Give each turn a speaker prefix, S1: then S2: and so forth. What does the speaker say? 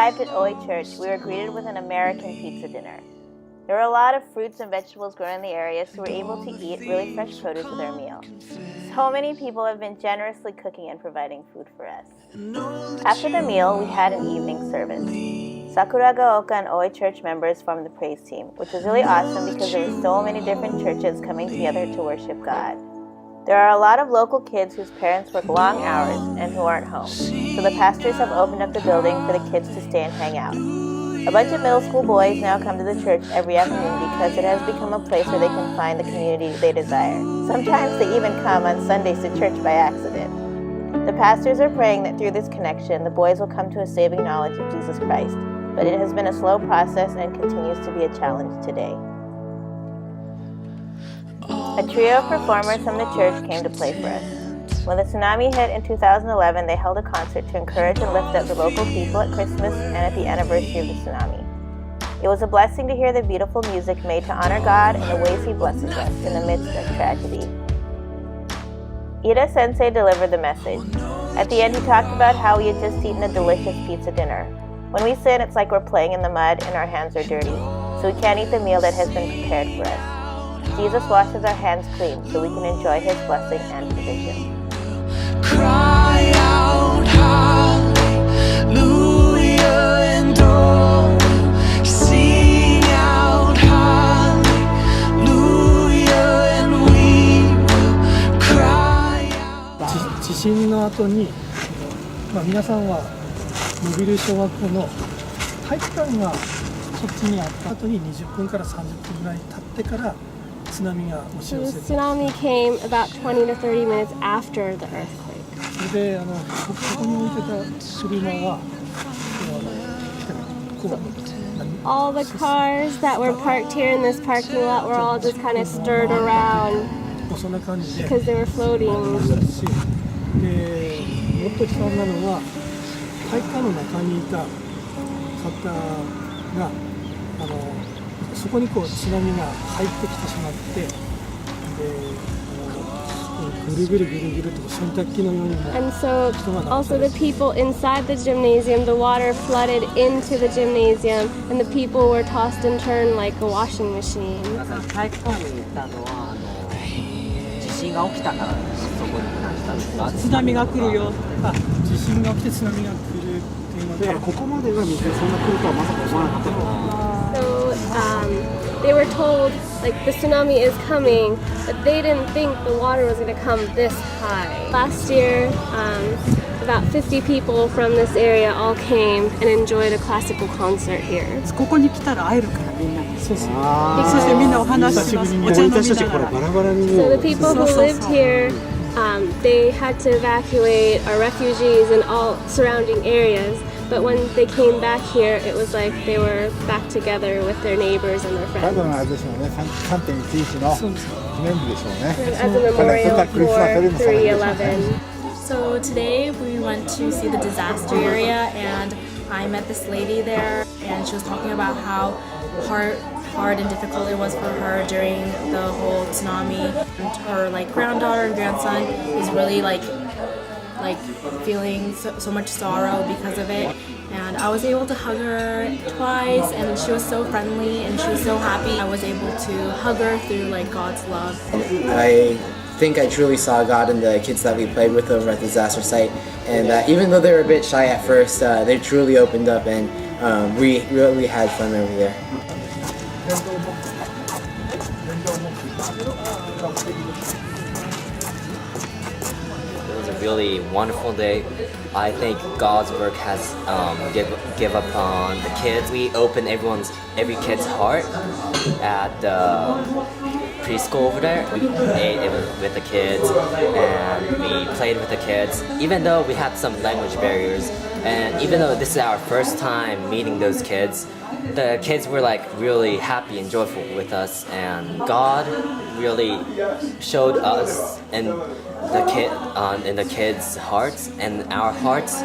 S1: arrived at Oi Church, we were greeted with an American pizza dinner. There were a lot of fruits and vegetables grown in the area, so we were able to eat really fresh produce with our meal. So many people have been generously cooking and providing food for us. After the meal, we had an evening service. Sakuragaoka and Oi Church members formed the praise team, which was really awesome because there were so many different churches coming together to worship God. There are a lot of local kids whose parents work long hours and who aren't home, so the pastors have opened up the building for the kids to stay and hang out. A bunch of middle school boys now come to the church every afternoon because it has become a place where they can find the community they desire. Sometimes they even come on Sundays to church by accident. The pastors are praying that through this connection, the boys will come to a saving knowledge of Jesus Christ, but it has been a slow process and continues to be a challenge today. A trio of performers from the church came to play for us. When the tsunami hit in 2011, they held a concert to encourage and lift up the local people at Christmas and at the anniversary of the tsunami. It was a blessing to hear the beautiful music made to honor God and the ways He blesses us in the midst of tragedy. Ida Sensei delivered the message. At the end, he talked about how we had just eaten a delicious pizza dinner. When we sin, it's like we're playing in the mud and our hands are dirty, so we can't eat the meal that has been prepared for us. Jesus washes our hands clean so we can enjoy His blessing and provision.
S2: Cry out, hallelujah, and all sing out, hallelujah, and we will cry out.
S3: 地震の後に、皆さんは伸びる小学校の体育館がそっちにあった後に20分から30分ぐらい経ってから津波が押し
S4: So
S3: 寄
S4: the
S3: せて、
S4: tsunami came about 20 to 30 minutes after the earthquake.
S3: それでそこに置いてた車はこう
S4: All the cars that were parked here in this parking lot were all just kind of stirred around
S3: そんな感じで
S4: because they were floating.
S3: し、でもっと悲惨なのは体育館の中にいた方がそこにこう津波が入ってきてしまって、でぐるぐるぐるぐると洗濯機のようにも
S4: And so also the people inside the gymnasium, the water flooded into the gymnasium and the people were tossed and turned like a washing machine.
S5: 体育館に行ったのは地震が起きたからそこに避難したんですか？津波が来るよ。
S3: 地震が起きて津波が来るっていうので、ここまでは水そんな来るとはまさか思わなかったと。
S4: So they were told like the tsunami is coming, but they didn't think the water was going to come this high. Last year, about 50 people from this area all came and enjoyed a classical concert here.
S6: ここに来たら会えるからみんなに。
S3: そうそう。
S6: そしてみんなお話しします。お茶飲みながら。
S4: So the people who lived here, they had to evacuate our refugees in all surrounding areas. But when they came back here, it was like they were back together with their neighbors and their
S7: 多
S4: friends.
S7: 分あれでしょうね、3.11の記念日でしょうね。
S4: As a memorial for 3/11.
S8: So today we went to see the disaster area and I met this lady there and she was talking about how hard and difficult it was for her during the whole tsunami. And her granddaughter and grandson is really feeling so much sorrow because of it. And I was able to hug her twice and she was so friendly and she was so happy. I was able to hug her through God's love.
S9: I think I truly saw God in the kids that we played with over at the disaster site, and even though they were a bit shy at first, they truly opened up and we really had fun over there.
S5: It was a really wonderful day. I think God's work has give upon the kids. We opened every kid's heart at the preschool over there. We ate with the kids and we played with the kids. Even though we had some language barriers, and even though this is our first time meeting those kids, the kids were really happy and joyful with us, and God really showed us in the kids' hearts and our hearts.